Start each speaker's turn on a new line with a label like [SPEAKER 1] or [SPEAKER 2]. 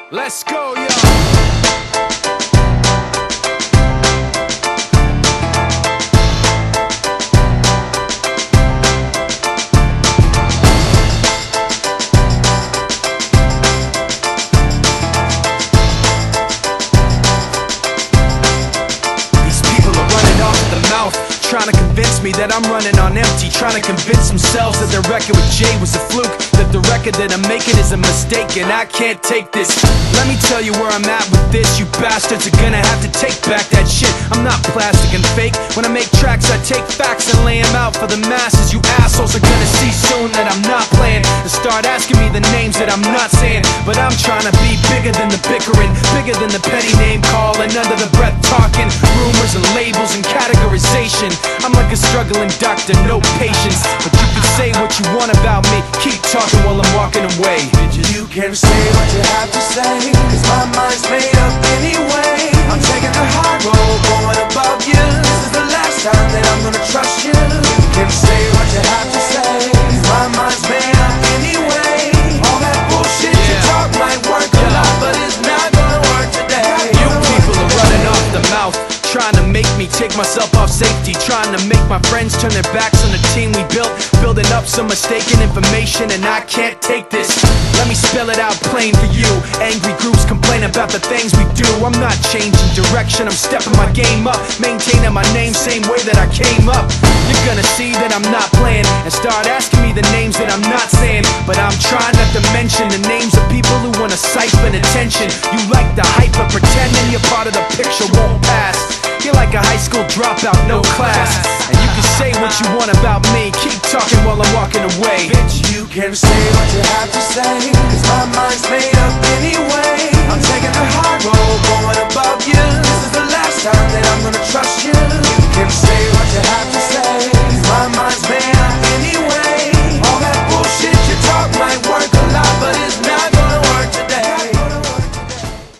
[SPEAKER 1] Let's go, yo. Trying to convince me that I'm running on empty, trying to convince themselves that their record with Jay was a fluke, that the record that I'm making is a mistake, and I can't take this. Let me tell you where I'm at with this. You bastards are gonna have to take back that shit. I'm not plastic and fake. When I make tracks, I take facts and lay them out for the masses. You assholes are gonna see soon that I'm not playing, and start asking me the names that I'm not saying. But I'm trying to be bigger than the bickering, bigger than the petty name calling, under the breath talking, rumors and labels and categorization. I'm like a struggling doctor, no patience. But you can say what you want about me, keep talking while I'm walking away.
[SPEAKER 2] You can say what you have to say, cause my mind's made up anyway. I'm taking the high road, going above you. This is the last time that I'm gonna trust you. You can say what you have to say, cause my mind's made up anyway. All that bullshit you talk might work a lot, but it's not gonna work today.
[SPEAKER 1] You people are running off the mouth, trying to make me take myself off safety, trying to make my friends turn their backs on the team we built, building up some mistaken information, and I can't take this. Let me spell it out plain for you. Angry groups complain about the things we do. I'm not changing direction, I'm stepping my game up, maintaining my name same way that I came up. You're gonna see that I'm not playing, and start asking me the names that I'm not saying. But I'm trying not to mention the names of people who wanna siphon attention. You like the hype, but pretending you're part of the picture won't pass. You're like a high school dropout, no class. And you can say what you want about me, keep talking while I'm walking away.
[SPEAKER 2] Bitch, you can say what you have to say, cause my mind's made up anyway.